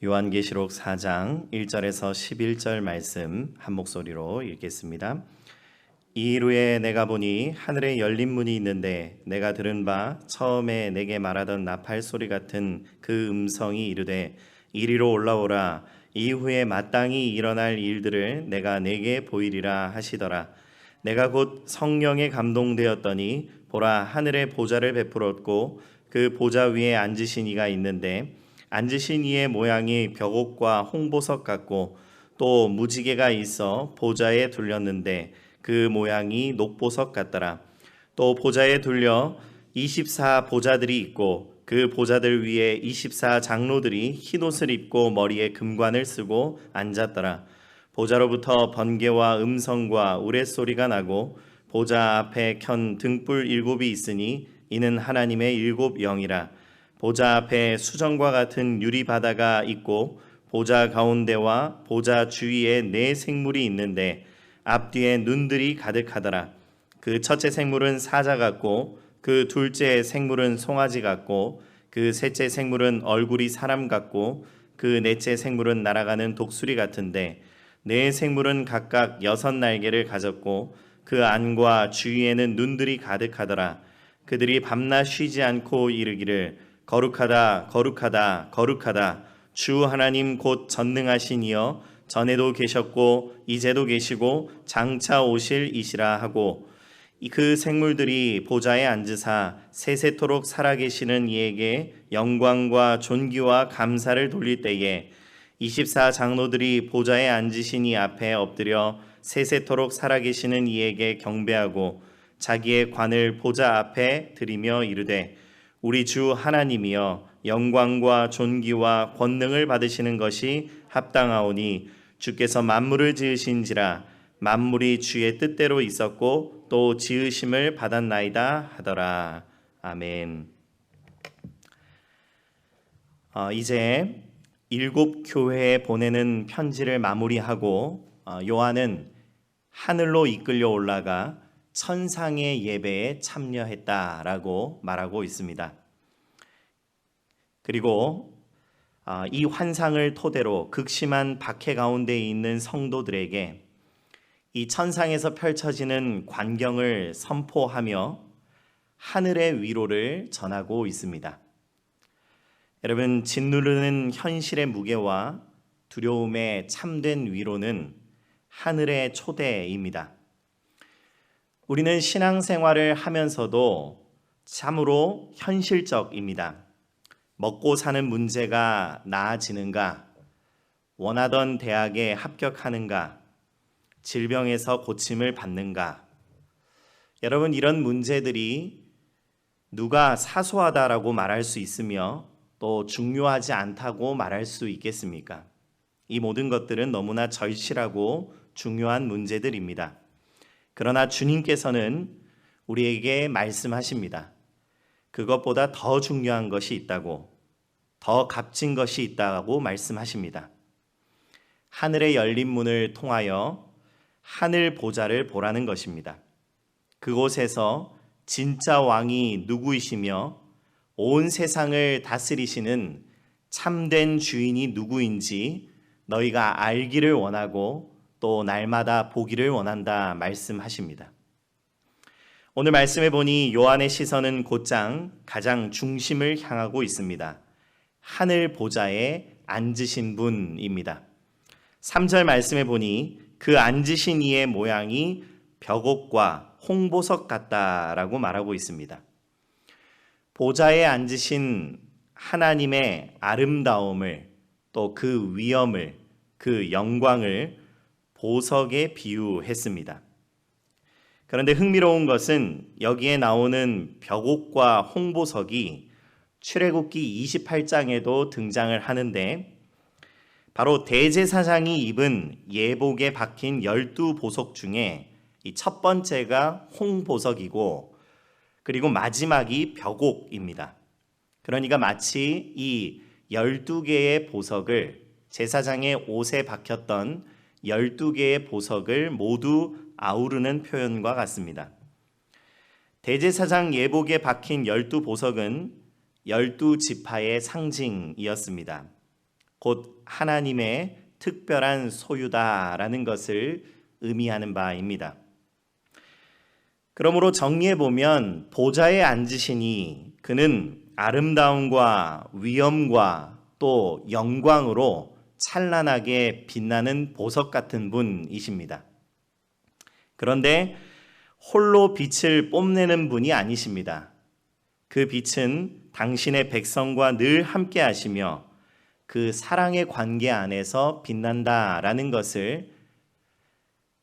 요한계시록 4장 1절에서 11절 말씀 한 목소리로 읽겠습니다. 이 후에 내가 보니 하늘에 열린 문이 있는데 내가 들은 바 처음에 내게 말하던 나팔 소리 같은 그 음성이 이르되 이리로 올라오라. 이후에 마땅히 일어날 일들을 내가 내게 보이리라 하시더라. 내가 곧 성령에 감동되었더니 보라, 하늘에 보좌를 베풀었고 그 보좌 위에 앉으신 이가 있는데 앉으신 이의 모양이 벽옥과 홍보석 같고 또 무지개가 있어 보좌에 둘렸는데 그 모양이 녹보석 같더라. 또 보좌에 둘려 24 보좌들이 있고 그 보좌들 위에 24 장로들이 흰옷을 입고 머리에 금관을 쓰고 앉았더라. 보좌로부터 번개와 음성과 우레소리가 나고 보좌 앞에 켠 등불 7이 있으니 이는 하나님의 7 영이라. 보좌 앞에 수정과 같은 유리 바다가 있고 보좌 가운데와 보좌 주위에 4 생물이 있는데 앞뒤에 눈들이 가득하더라. 그 첫째 생물은 사자 같고 그 둘째 생물은 송아지 같고 그 셋째 생물은 얼굴이 사람 같고 그 넷째 생물은 날아가는 독수리 같은데 4 생물은 각각 6 날개를 가졌고 그 안과 주위에는 눈들이 가득하더라. 그들이 밤낮 쉬지 않고 이르기를 거룩하다 거룩하다 거룩하다 주 하나님 곧 전능하신 이여 전에도 계셨고 이제도 계시고 장차 오실 이시라 하고 그 생물들이 보좌에 앉으사 세세토록 살아계시는 이에게 영광과 존귀와 감사를 돌릴 때에 24 장로들이 보좌에 앉으신 이 앞에 엎드려 세세토록 살아계시는 이에게 경배하고 자기의 관을 보좌 앞에 드리며 이르되 우리 주 하나님이여 영광과 존귀와 권능을 받으시는 것이 합당하오니 주께서 만물을 지으신지라 만물이 주의 뜻대로 있었고 또 지으심을 받았나이다 하더라. 아멘. 이제 7 교회에 보내는 편지를 마무리하고 요한은 하늘로 이끌려 올라가 천상의 예배에 참여했다라고 말하고 있습니다. 그리고 이 환상을 토대로 극심한 박해 가운데 있는 성도들에게 이 천상에서 펼쳐지는 광경을 선포하며 하늘의 위로를 전하고 있습니다. 여러분, 짓누르는 현실의 무게와 두려움의 참된 위로는 하늘의 초대입니다. 우리는 신앙생활을 하면서도 참으로 현실적입니다. 먹고 사는 문제가 나아지는가? 원하던 대학에 합격하는가? 질병에서 고침을 받는가? 여러분, 이런 문제들이 누가 사소하다라고 말할 수 있으며 또 중요하지 않다고 말할 수 있겠습니까? 이 모든 것들은 너무나 절실하고 중요한 문제들입니다. 그러나 주님께서는 우리에게 말씀하십니다. 그것보다 더 중요한 것이 있다고, 더 값진 것이 있다고 말씀하십니다. 하늘의 열린 문을 통하여 하늘 보좌를 보라는 것입니다. 그곳에서 진짜 왕이 누구이시며 온 세상을 다스리시는 참된 주인이 누구인지 너희가 알기를 원하고 또 날마다 보기를 원한다 말씀하십니다. 오늘 말씀해 보니 요한의 시선은 곧장 가장 중심을 향하고 있습니다. 하늘 보좌에 앉으신 분입니다. 3절 말씀해 보니 그 앉으신 이의 모양이 벽옥과 홍보석 같다라고 말하고 있습니다. 보좌에 앉으신 하나님의 아름다움을 또 그 위엄을 그 영광을 보석에 비유했습니다. 그런데 흥미로운 것은 여기에 나오는 벽옥과 홍보석이 출애굽기 28장에도 등장을 하는데 바로 대제사장이 입은 예복에 박힌 12보석 중에 이 첫 번째가 홍보석이고 그리고 마지막이 벽옥입니다. 그러니까 마치 이 12개의 보석을 제사장의 옷에 박혔던 12개의 보석을 모두 아우르는 표현과 같습니다. 대제사장 예복에 박힌 12보석은 12지파의 상징이었습니다. 곧 하나님의 특별한 소유다라는 것을 의미하는 바입니다. 그러므로 정리해 보면 보좌에 앉으시니 그는 아름다움과 위엄과 또 영광으로 찬란하게 빛나는 보석 같은 분이십니다. 그런데 홀로 빛을 뽐내는 분이 아니십니다. 그 빛은 당신의 백성과 늘 함께 하시며 그 사랑의 관계 안에서 빛난다라는 것을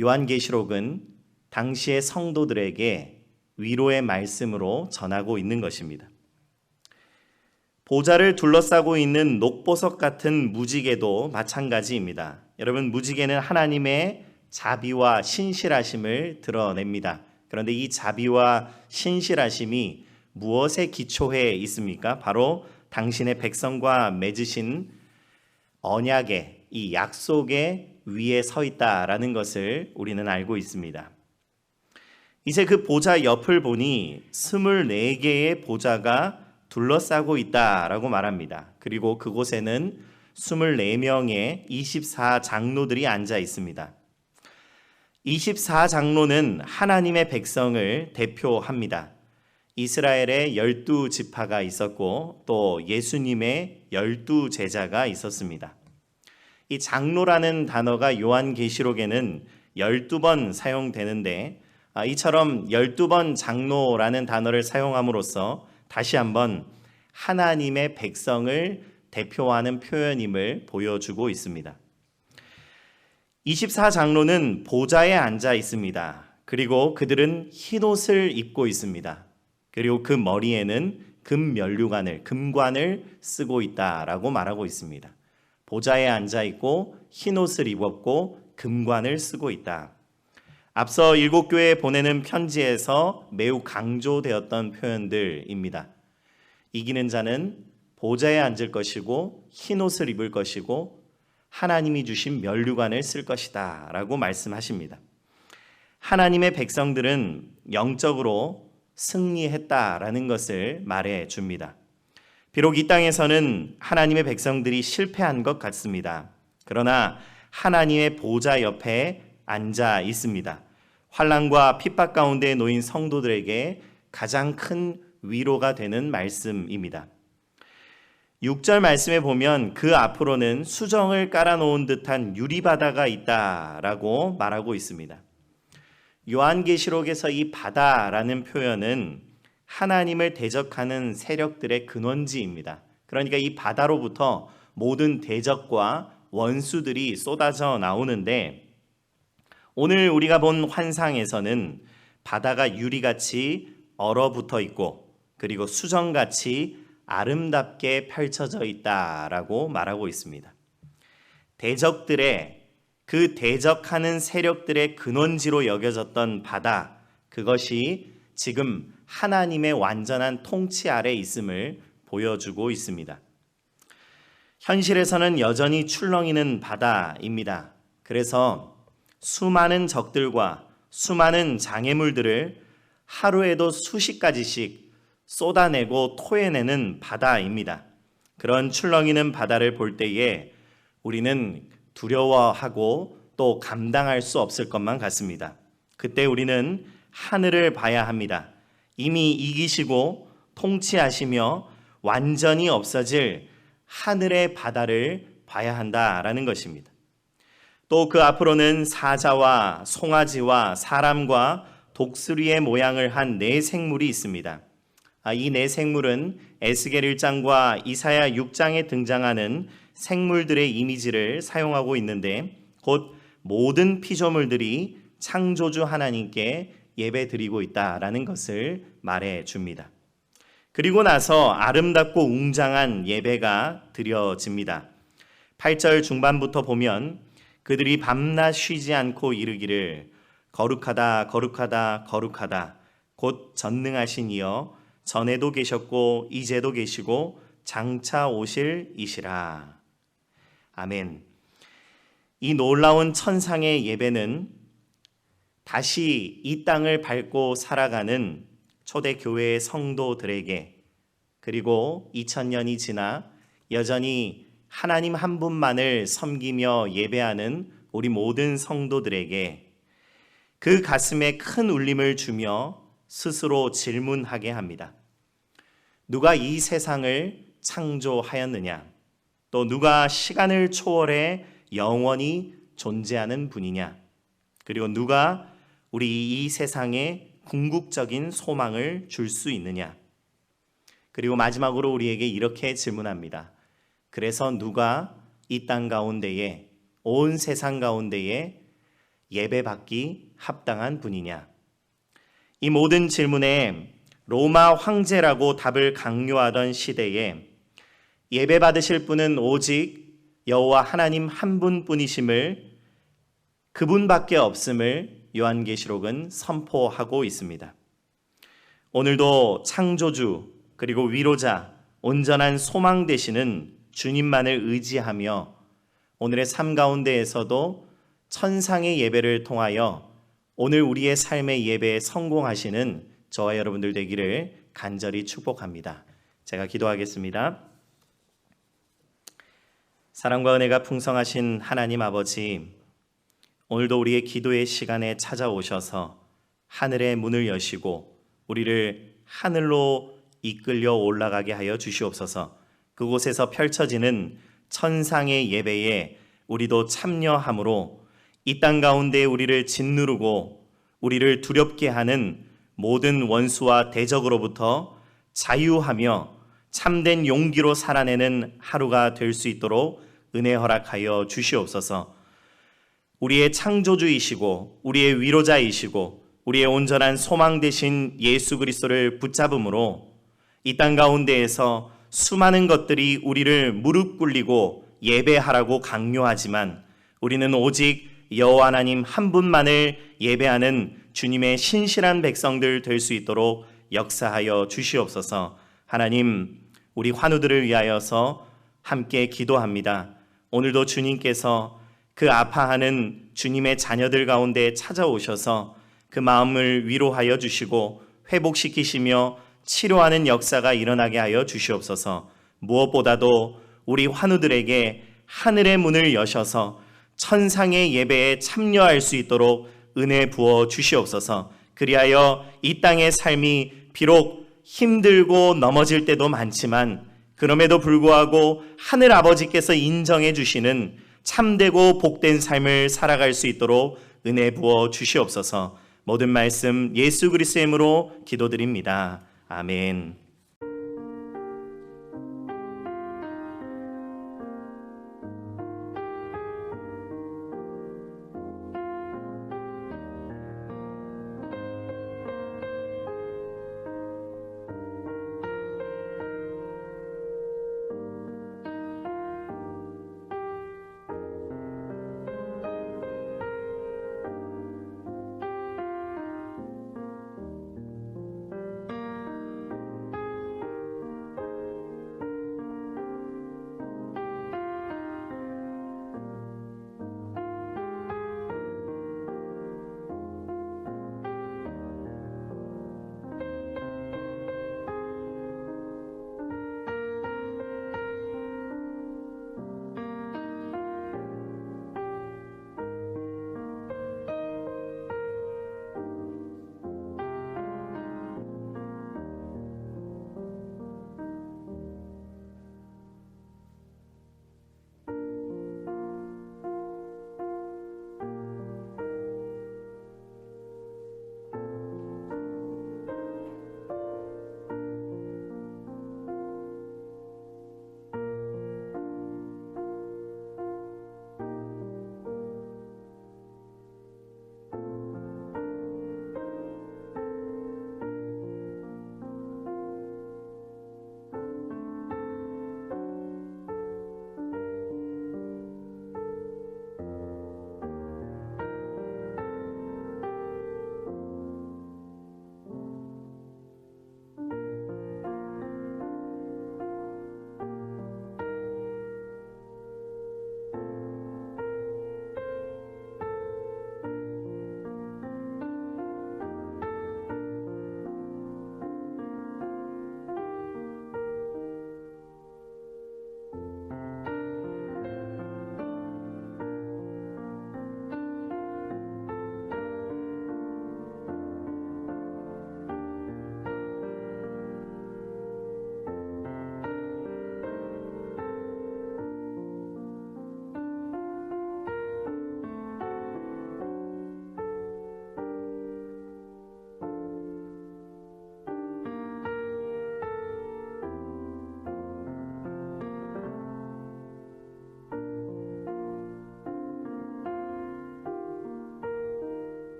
요한계시록은 당시의 성도들에게 위로의 말씀으로 전하고 있는 것입니다. 보좌를 둘러싸고 있는 녹보석 같은 무지개도 마찬가지입니다. 여러분, 무지개는 하나님의 자비와 신실하심을 드러냅니다. 그런데 이 자비와 신실하심이 무엇에 기초해 있습니까? 바로 당신의 백성과 맺으신 언약의 이 약속의 위에 서 있다라는 것을 우리는 알고 있습니다. 이제 그 보좌 옆을 보니 24개의 보좌가 둘러싸고 있다라고 말합니다. 그리고 그곳에는 24명의 24장로들이 앉아 있습니다. 24장로는 하나님의 백성을 대표합니다. 이스라엘에 12지파가 있었고 또 예수님의 12제자가 있었습니다. 이 장로라는 단어가 요한계시록에는 12번 사용되는데 이처럼 12번 장로라는 단어를 사용함으로써 다시 한번 하나님의 백성을 대표하는 표현임을 보여주고 있습니다. 24장로는 보좌에 앉아 있습니다. 그리고 그들은 흰옷을 입고 있습니다. 그리고 그 머리에는 금관을 쓰고 있다라고 말하고 있습니다. 보좌에 앉아 있고 흰옷을 입었고 금관을 쓰고 있다. 앞서 7교회에 보내는 편지에서 매우 강조되었던 표현들입니다. 이기는 자는 보좌에 앉을 것이고 흰옷을 입을 것이고 하나님이 주신 면류관을 쓸 것이다 라고 말씀하십니다. 하나님의 백성들은 영적으로 승리했다라는 것을 말해 줍니다. 비록 이 땅에서는 하나님의 백성들이 실패한 것 같습니다. 그러나 하나님의 보좌 옆에 앉아 있습니다. 환난과 핍박 가운데 놓인 성도들에게 가장 큰 위로가 되는 말씀입니다. 6절 말씀에 보면 그 앞으로는 수정을 깔아놓은 듯한 유리바다가 있다라고 말하고 있습니다. 요한계시록에서 이 바다라는 표현은 하나님을 대적하는 세력들의 근원지입니다. 그러니까 이 바다로부터 모든 대적과 원수들이 쏟아져 나오는데 오늘 우리가 본 환상에서는 바다가 유리같이 얼어붙어 있고 그리고 수정같이 아름답게 펼쳐져 있다라고 말하고 있습니다. 대적들의 그 대적하는 세력들의 근원지로 여겨졌던 바다, 그것이 지금 하나님의 완전한 통치 아래 있음을 보여주고 있습니다. 현실에서는 여전히 출렁이는 바다입니다. 그래서 수많은 적들과 수많은 장애물들을 하루에도 수십 가지씩 쏟아내고 토해내는 바다입니다. 그런 출렁이는 바다를 볼 때에 우리는 두려워하고 또 감당할 수 없을 것만 같습니다. 그때 우리는 하늘을 봐야 합니다. 이미 이기시고 통치하시며 완전히 없어질 하늘의 바다를 봐야 한다라는 것입니다. 또 그 앞으로는 사자와 송아지와 사람과 독수리의 모양을 한 네 생물이 있습니다. 이 네 생물은 에스겔 1장과 이사야 6장에 등장하는 생물들의 이미지를 사용하고 있는데 곧 모든 피조물들이 창조주 하나님께 예배드리고 있다라는 것을 말해 줍니다. 그리고 나서 아름답고 웅장한 예배가 드려집니다. 8절 중반부터 보면 그들이 밤낮 쉬지 않고 이르기를 거룩하다 거룩하다 거룩하다 곧 전능하신 이여 전에도 계셨고 이제도 계시고 장차 오실 이시라. 아멘. 이 놀라운 천상의 예배는 다시 이 땅을 밟고 살아가는 초대교회의 성도들에게 그리고 2000년이 지나 여전히 하나님 한 분만을 섬기며 예배하는 우리 모든 성도들에게 그 가슴에 큰 울림을 주며 스스로 질문하게 합니다. 누가 이 세상을 창조하였느냐? 또 누가 시간을 초월해 영원히 존재하는 분이냐? 그리고 누가 우리 이 세상에 궁극적인 소망을 줄 수 있느냐? 그리고 마지막으로 우리에게 이렇게 질문합니다. 그래서 누가 이 땅 가운데에, 온 세상 가운데에 예배받기 합당한 분이냐? 이 모든 질문에 로마 황제라고 답을 강요하던 시대에 예배받으실 분은 오직 여호와 하나님 한 분뿐이심을, 그분밖에 없음을 요한계시록은 선포하고 있습니다. 오늘도 창조주 그리고 위로자, 온전한 소망 되시는 주님만을 의지하며 오늘의 삶 가운데에서도 천상의 예배를 통하여 오늘 우리의 삶의 예배에 성공하시는 저와 여러분들 되기를 간절히 축복합니다. 제가 기도하겠습니다. 사랑과 은혜가 풍성하신 하나님 아버지, 오늘도 우리의 기도의 시간에 찾아오셔서 하늘의 문을 여시고 우리를 하늘로 이끌려 올라가게 하여 주시옵소서. 그곳에서 펼쳐지는 천상의 예배에 우리도 참여함으로 이 땅 가운데 우리를 짓누르고 우리를 두렵게 하는 모든 원수와 대적으로부터 자유하며 참된 용기로 살아내는 하루가 될 수 있도록 은혜 허락하여 주시옵소서. 우리의 창조주이시고 우리의 위로자이시고 우리의 온전한 소망 되신 예수 그리스도를 붙잡음으로 이 땅 가운데에서 수많은 것들이 우리를 무릎 꿇리고 예배하라고 강요하지만 우리는 오직 여호와 하나님 한 분만을 예배하는 주님의 신실한 백성들 될 수 있도록 역사하여 주시옵소서. 하나님, 우리 환우들을 위하여서 함께 기도합니다. 오늘도 주님께서 그 아파하는 주님의 자녀들 가운데 찾아오셔서 그 마음을 위로하여 주시고 회복시키시며 치료하는 역사가 일어나게 하여 주시옵소서. 무엇보다도 우리 환우들에게 하늘의 문을 여셔서 천상의 예배에 참여할 수 있도록 은혜 부어 주시옵소서. 그리하여 이 땅의 삶이 비록 힘들고 넘어질 때도 많지만 그럼에도 불구하고 하늘 아버지께서 인정해 주시는 참되고 복된 삶을 살아갈 수 있도록 은혜 부어 주시옵소서. 모든 말씀 예수 그리스도의 이름으로 기도드립니다. 아멘.